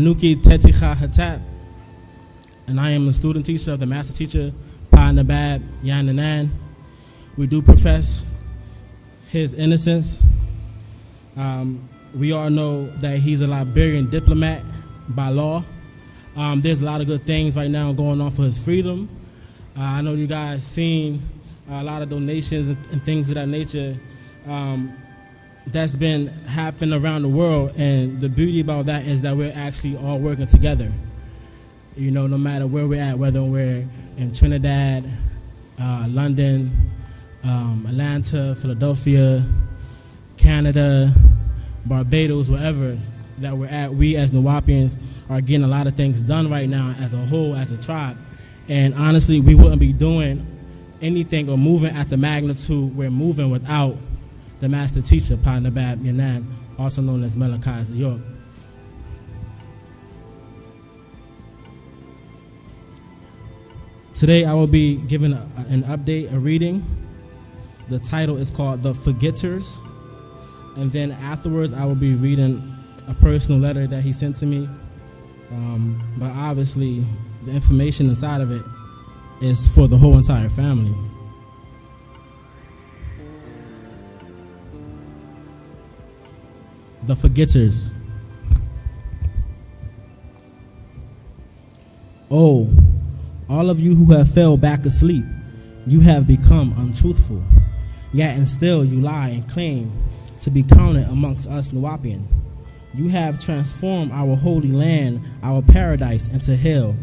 Anuki Teti Kha Hatap, and I am the student teacher of the master teacher, Pa Nabab Yananan. We do profess his innocence. We all know that he's a Liberian diplomat by law. There's a lot of good things right now going on for his freedom. I know you guys seen a lot of donations and things of that nature that's been happening around the world, and the beauty about that is that we're actually all working together. You know, no matter where we're at, whether we're in Trinidad, London, Atlanta, Philadelphia, Canada, Barbados, wherever that we're at, we as Nuwaupians are getting a lot of things done right now as a whole, as a tribe. And honestly, we wouldn't be doing anything or moving at the magnitude we're moving without the master teacher, Pa Nabab Yanan, also known as Malachi York. Today I will be giving an update, a reading. The title is called The Forgetters. And then afterwards I will be reading a personal letter that he sent to me. But obviously the information inside of it is for the whole entire family. The Forgetters. Oh, all of you who have fell back asleep, you have become untruthful, yet and still you lie and claim to be counted amongst us Nuwaupian. You have transformed our holy land, our paradise, into hell,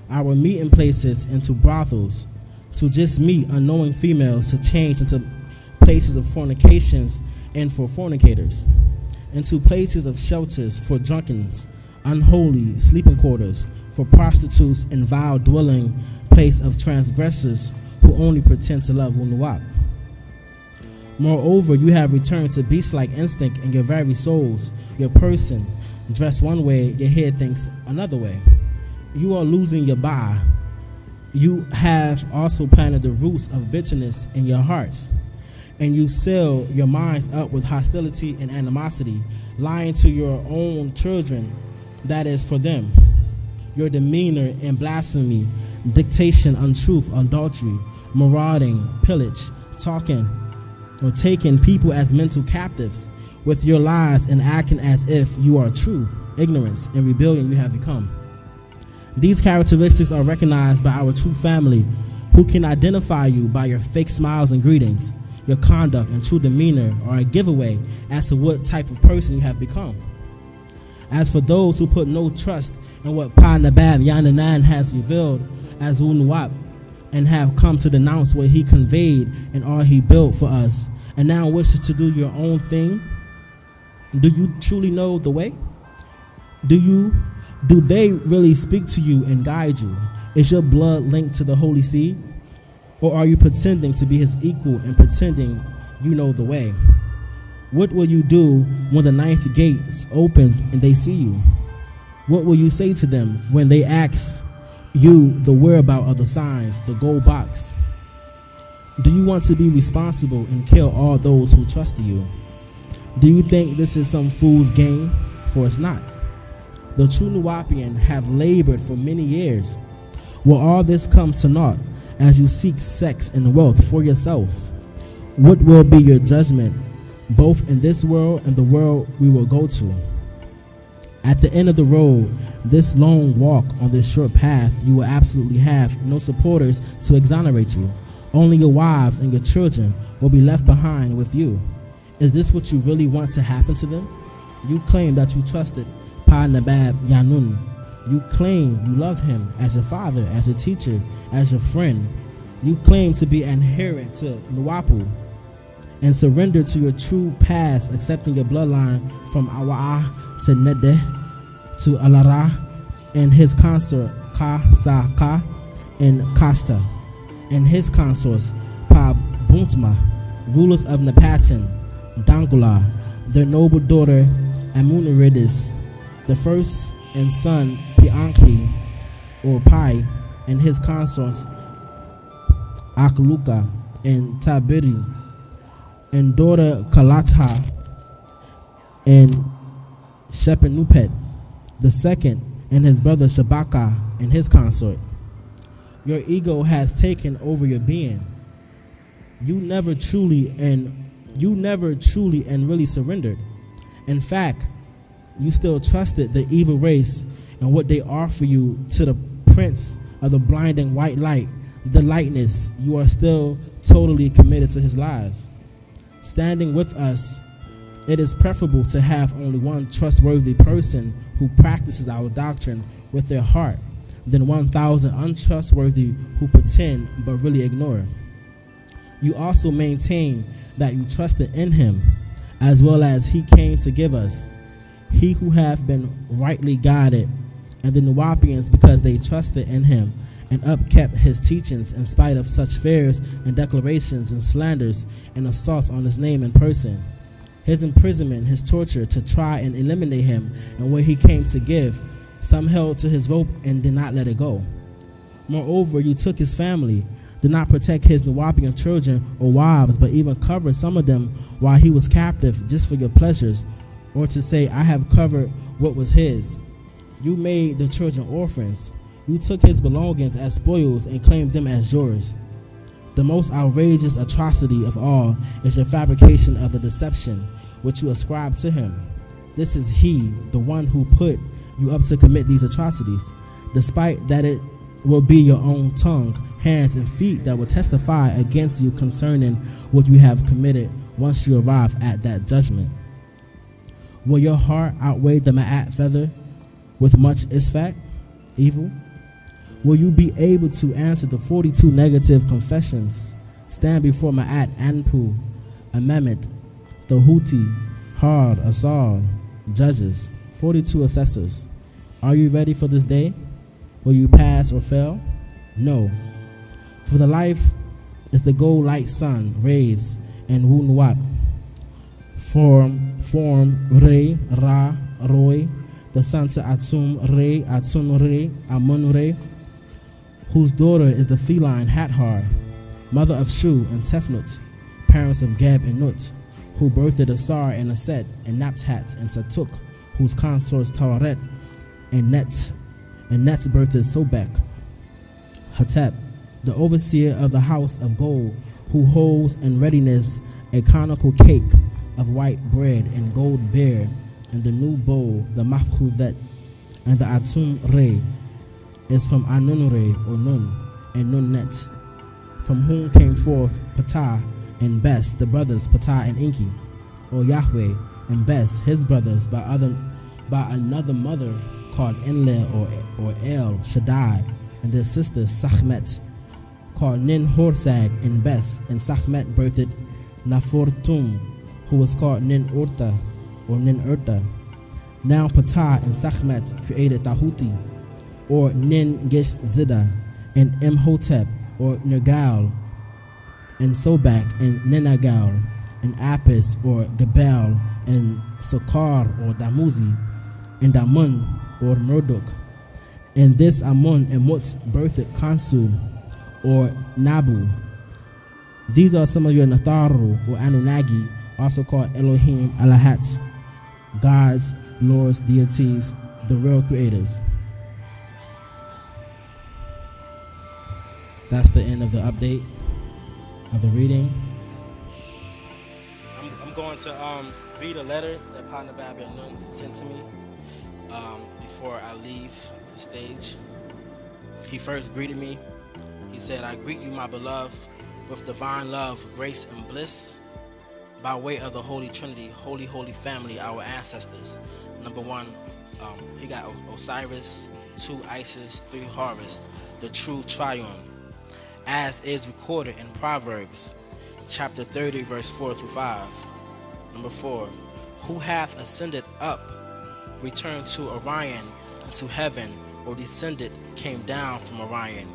our meeting places into brothels, to just meet unknowing females, to change into places of fornications and for fornicators, into places of shelters for drunkens, unholy sleeping quarters for prostitutes, and vile dwelling place of transgressors who only pretend to love Wu-Nuwaup. Moreover, you have returned to beast-like instinct in your very souls, your person, dressed one way, your head thinks another way. You are losing your ba. You have also planted the roots of bitterness in your hearts, and you seal your minds up with hostility and animosity, lying to your own children, that is for them. Your demeanor and blasphemy, dictation, untruth, adultery, marauding, pillage, talking, or taking people as mental captives with your lies and acting as if you are true. Ignorance and rebellion you have become. These characteristics are recognized by our true family, who can identify you by your fake smiles and greetings. Your conduct and true demeanor are a giveaway as to what type of person you have become. As for those who put no trust in what Pa Nabab Yananan has revealed as Wu-Nuwaup, and have come to denounce what he conveyed and all he built for us, and now wishes to do your own thing, do you truly know the way? Do they really speak to you and guide you? Is your blood linked to the holy seed? Or are you pretending to be his equal and pretending you know the way? What will you do when the ninth gate opens and they see you? What will you say to them when they ask you the whereabouts of the signs, the gold box? Do you want to be responsible and kill all those who trust you? Do you think this is some fool's game? For it's not. The true Nuwaupian have labored for many years. Will all this come to naught as you seek sex and wealth for yourself? What will be your judgment, both in this world and the world we will go to? At the end of the road, this long walk on this short path, you will absolutely have no supporters to exonerate you. Only your wives and your children will be left behind with you. Is this what you really want to happen to them? You claim that you trusted Pa Nabab Yanun. You claim you love him as your father, as your teacher, as your friend. You claim to be adherent to Nuwaupu and surrender to your true past, accepting your bloodline from Awa'a to Nede to Alara and his consort Ka Sa Ka and Kasta and his consorts Pa Buntma, rulers of Napatan, Dangula, their noble daughter Amuniridis, the first and son Piankli or Pai and his consorts Akluka and Tabiri, and daughter Kalata and Shepenupet, The second, and his brother Shabaka and his consort. Your ego has taken over your being. You never truly and really surrendered. In fact, you still trusted the evil race and what they offer you to the prince of the blinding white light, the lightness. You are still totally committed to his lies. Standing with us, it is preferable to have only one trustworthy person who practices our doctrine with their heart than 1,000 untrustworthy who pretend but really ignore. You also maintain that you trusted in him, as well as he came to give us. He who have been rightly guided, and the Nuwaupians, because they trusted in him and upkept his teachings in spite of such fears and declarations and slanders and assaults on his name and person. His imprisonment, his torture to try and eliminate him, and what he came to give, some held to his rope and did not let it go. Moreover, you took his family, did not protect his Nuwaupian children or wives, but even covered some of them while he was captive just for your pleasures, or to say, I have covered what was his. You made the children orphans. You took his belongings as spoils and claimed them as yours. The most outrageous atrocity of all is your fabrication of the deception which you ascribe to him. This is he, the one who put you up to commit these atrocities, despite that it will be your own tongue, hands, and feet that will testify against you concerning what you have committed once you arrive at that judgment. Will your heart outweigh the ma'at feather with much isfak, evil? Will you be able to answer the 42 negative confessions, stand before Ma'at Anpu, Amemit, the Houthi, Hard, Asad, judges, 42 assessors? Are you ready for this day? Will you pass or fail? No. For the life is the gold light sun, rays, and Wu-Nuwaup. Form, Re, Ra, Roy, the son to Atsum, Re, Atsum, Re, Amun, Re, whose daughter is the feline Hathar, mother of Shu and Tefnut, parents of Geb and Nut, who birthed Asar and Aset and Naptat and Tatuk, whose consorts Tawaret and Net birthed Sobek. Hatap, the overseer of the house of gold, who holds in readiness a conical cake of white bread and gold beer, and the new bowl, the Mafhudet, and the Atum Re, is from Anunre or Nun and Nunnet, from whom came forth Ptah and Bes, the brothers Ptah and Inki, or Yahweh and Bes, his brothers by another mother called Enlil or El Shaddai, and their sister Sachmet, called Nin Horsag and Bes, and Sachmet birthed Nafortum, who was called Nin Urta or Nin Urta. Now Ptah and Sachmet created Tahuti, or Nin Gish Zida, and Imhotep, or Nergal, and Sobak, and Nenagal, and Apis, or Gebel, and Sokar, or Damuzi, and Damun, or Murduk. And this Amun and Mut birthed Kansu, or Nabu. These are some of your Natharu, or Anunnaki, also called Elohim Alahat, gods, lords, deities, the real creators. That's the end of the update of the reading. I'm going to read a letter that Partner Babel Nun sent to me before I leave the stage. He first greeted me. He said, I greet you, my beloved, with divine love, grace, and bliss, by way of the Holy Trinity, holy, holy family, our ancestors. Number one, he got Osiris, 2 Isis, 3 Horus, the true triune, as is recorded in Proverbs, chapter 30, verse 4 through 5. Number 4, who hath ascended up, returned to Orion into heaven, or descended, came down from Orion?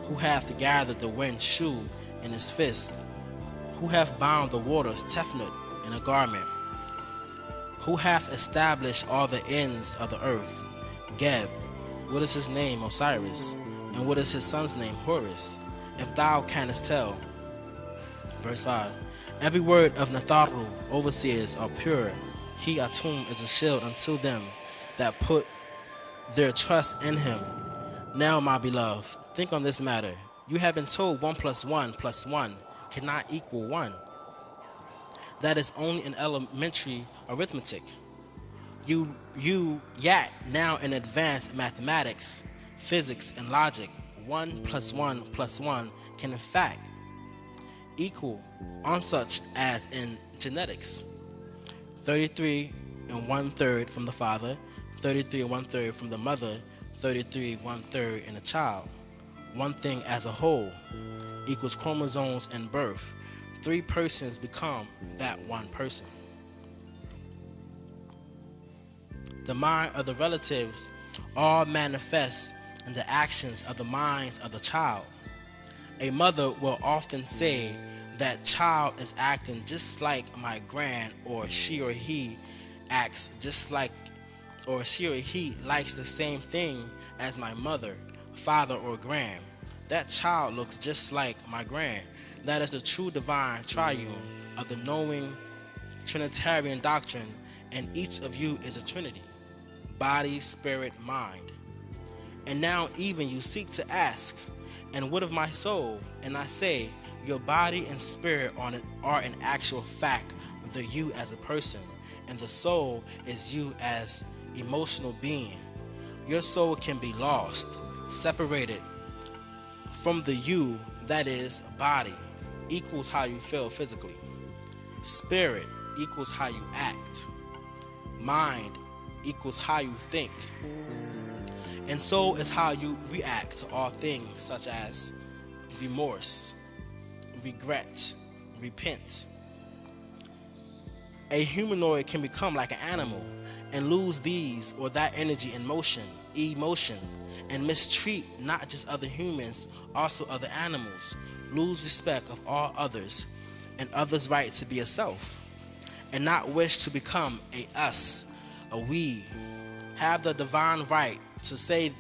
Who hath gathered the wind Shu in his fist? Who hath bound the waters Tefnut in a garment? Who hath established all the ends of the earth? Geb. What is his name? Osiris. And what is his son's name? Horus. If thou canst tell. Verse 5. Every word of Natharu, overseers, are pure. He Atum is a shield unto them that put their trust in him. Now, my beloved, think on this matter. You have been told 1 + 1 + 1 cannot equal 1. That is only in elementary arithmetic. You yet now in advanced mathematics, physics, and logic, 1 + 1 + 1 can in fact equal on such as in genetics. 33 1/3 from the father, 33 1/3 from the mother, 33 1/3 in a child. One thing as a whole equals chromosomes and birth. 3 persons become that one person. The mind of the relatives all manifests in the actions of the minds of the child. A mother will often say that child is acting just like my grand, or she or he acts just like, or she or he likes the same thing as my mother, father, or grand. That child looks just like my grand. That is the true divine triune of the knowing Trinitarian doctrine, and each of you is a Trinity, body, spirit, mind. And now even you seek to ask, and what of my soul? And I say, your body and spirit are in actual fact the you as a person, and the soul is you as emotional being. Your soul can be lost, separated from the you, that is body, equals how you feel physically. Spirit equals how you act. Mind equals how you think. And soul is how you react to all things such as remorse, regret, repent. A humanoid can become like an animal and lose these or that energy in motion, emotion, and mistreat not just other humans, also other animals, lose respect of all others and others' right to be a self, and not wish to become a us, a we, have the divine right to say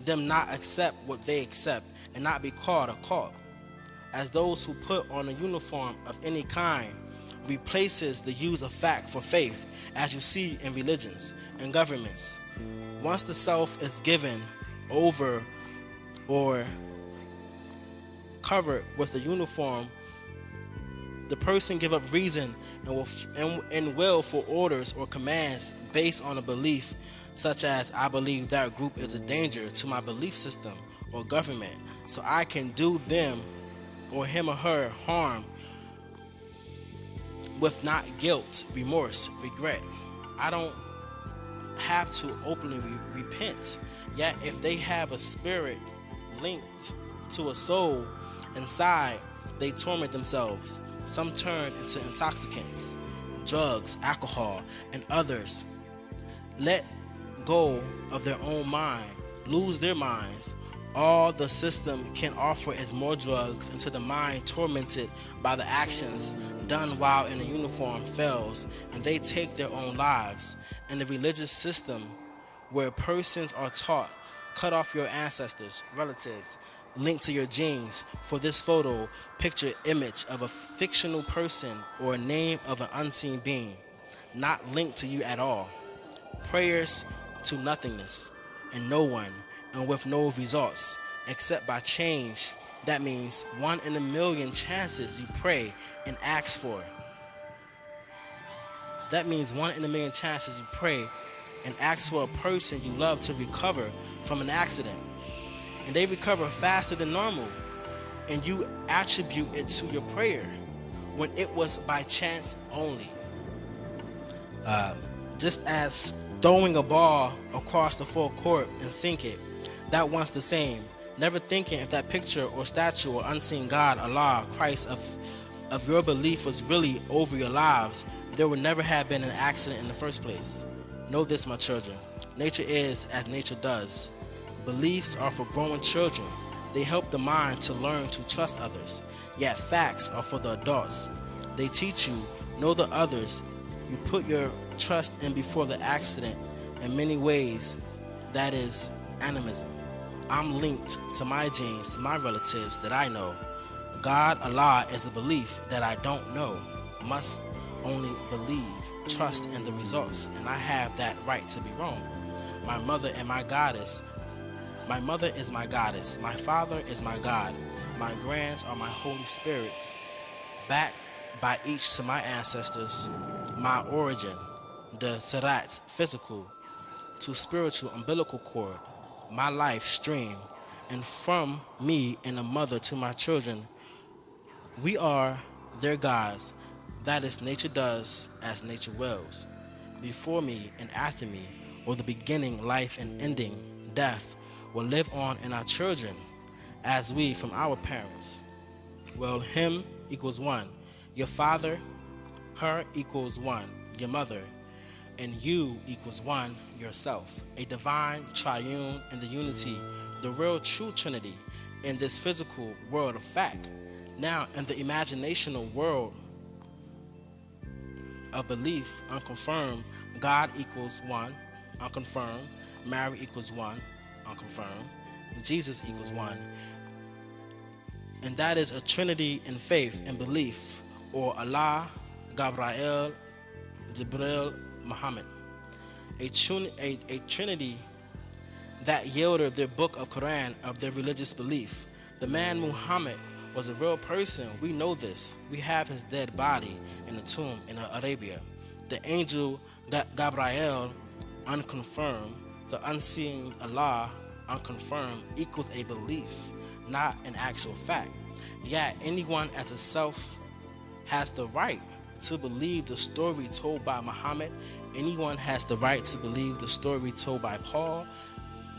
them not accept what they accept and not be called or caught, as those who put on a uniform of any kind replaces the use of fact for faith, as you see in religions and governments. Once the self is given over or covered with a uniform, the person give up reason and will for orders or commands based on a belief such as, I believe that group is a danger to my belief system or government, so I can do them or him or her harm with not guilt, remorse, regret. I don't have to openly repent. Yet if they have a spirit linked to a soul inside, they torment themselves. Some turn into intoxicants, drugs, alcohol, and others let go of their own mind, lose their minds. All the system can offer is more drugs until the mind tormented by the actions done while in a uniform fails and they take their own lives. In the religious system where persons are taught, cut off your ancestors, relatives, linked to your genes. For this photo, picture image of a fictional person or a name of an unseen being, not linked to you at all. Prayers to nothingness and no one, and with no results except by change. That means 1 in a million chances you pray and ask for. That means 1 in a million chances you pray and ask for a person you love to recover from an accident, and they recover faster than normal, and you attribute it to your prayer when it was by chance only. Just as throwing a ball across the full court and sink it, that once the same, never thinking if that picture or statue or unseen God, Allah, Christ of your belief was really over your lives, there would never have been an accident in the first place. Know this, my children. Nature is as nature does. Beliefs are for growing children. They help the mind to learn to trust others. Yet facts are for the adults. They teach you, know the others you put your trust in before the accident. In many ways, that is animism. I'm linked to my genes, to my relatives that I know. God, Allah is a belief that I don't know. Must only believe, trust in the results, and I have that right to be wrong. My mother and my goddess. My mother is my goddess. My father is my God. My grands are my holy spirits, backed by each to my ancestors. My origin, the Sarat, physical to spiritual umbilical cord, my life stream, and from me and a mother to my children, we are their gods. That is, nature does as nature wills. Before me and after me, or the beginning, life, and ending, death, will live on in our children, as we from our parents. Well, him equals one. Your father, her equals one. Your mother, and you equals one yourself. A divine triune in the unity, the real true trinity in this physical world of fact. Now, in the imaginational world of belief, unconfirmed, God equals one, unconfirmed. Mary equals one, unconfirmed. And Jesus equals one. And that is a trinity in faith and belief, or Allah, Gabriel, Jibril, Muhammad. A trinity that yielded their book of Quran of their religious belief. The man Muhammad was a real person. We know this. We have his dead body in a tomb in Arabia. The angel Gabriel, unconfirmed. The unseen Allah, unconfirmed, equals a belief, not an actual fact. Yet anyone as a self has the right to believe the story told by Muhammad. Anyone has the right to believe the story told by Paul.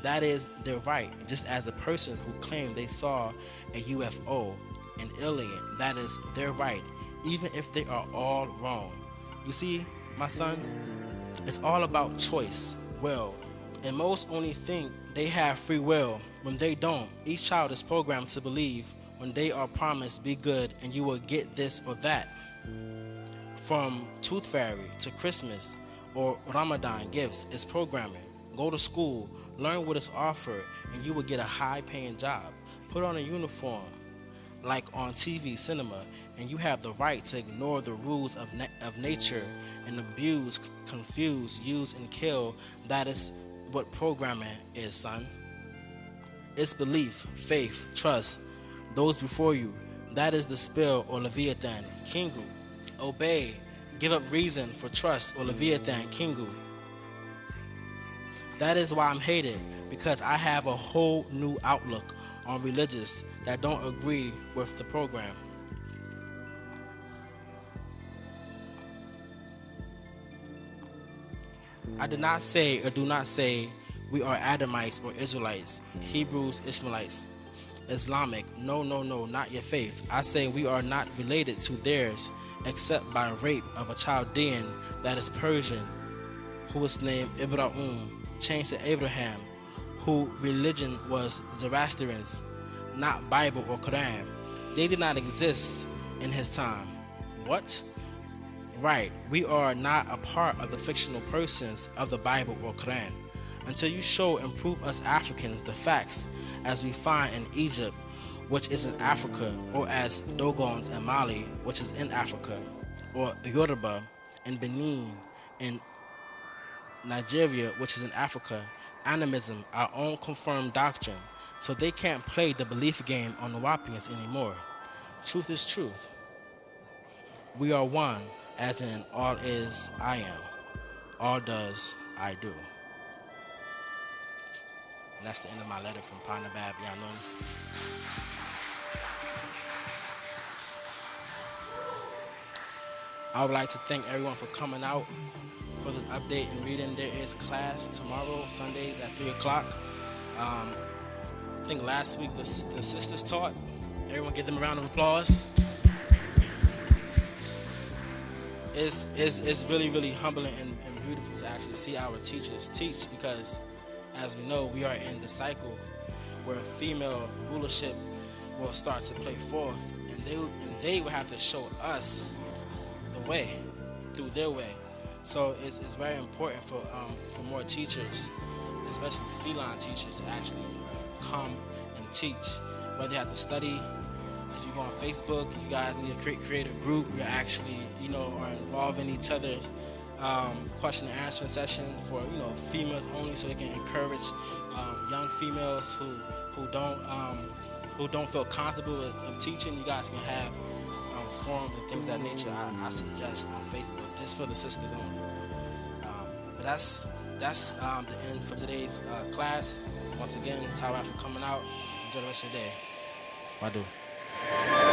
That is their right, just as a person who claimed they saw a UFO, an alien. That is their right, even if they are all wrong. You see, my son, it's all about choice, will. And most only think they have free will when they don't. Each child is programmed to believe when they are promised be good and you will get this or that. From Tooth Fairy to Christmas or Ramadan gifts is programming. Go to school, learn what is offered, and you will get a high-paying job. Put on a uniform, like on TV, cinema, and you have the right to ignore the rules of nature and abuse, confuse, use, and kill. That is what programming is, son. It's belief, faith, trust, those before you. That is the spell or Leviathan, Kingu. Obey, give up reason for trust or Leviathan, Kingu. That is why I'm hated, because I have a whole new outlook on religious that don't agree with the program. I did not say or do not say we are Adamites or Israelites, Hebrews, Ishmaelites, Islamic. No, not your faith. I say we are not related to theirs except by rape of a Chaldean that is Persian, who was named Ibrahim, changed to Abraham, whose religion was Zoroastrians, not Bible or Quran. They did not exist in his time. What? Right, we are not a part of the fictional persons of the Bible or Quran. Until you show and prove us Africans the facts as we find in Egypt, which is in Africa, or as Dogons in Mali, which is in Africa, or Yoruba in Benin, in Nigeria, which is in Africa, animism, our own confirmed doctrine, so they can't play the belief game on Nuwaupians anymore. Truth is truth. We are one, as in all is, I am. All does, I do. And that's the end of my letter from Panabab Yanun. I would like to thank everyone for coming out for this update and reading. There is class tomorrow, Sundays at 3 o'clock. I think last week the sisters taught. Everyone give them a round of applause. It's really, really humbling and beautiful to actually see our teachers teach, because as we know, we are in the cycle where female rulership will start to play forth, and they will have to show us the way, through their way. So it's very important for more teachers, especially feline teachers, to actually come and teach. Whether you have to study, if you go on Facebook, you guys need to create a group. You're actually, are involving each other's question and answering session for females only, so it can encourage young females who don't feel comfortable of teaching. You guys can have forums and things of that nature. I suggest on Facebook just for the sisters only. But that's the end for today's class. Once again, Tyrant for coming out. Enjoy the rest of your day. Wadu.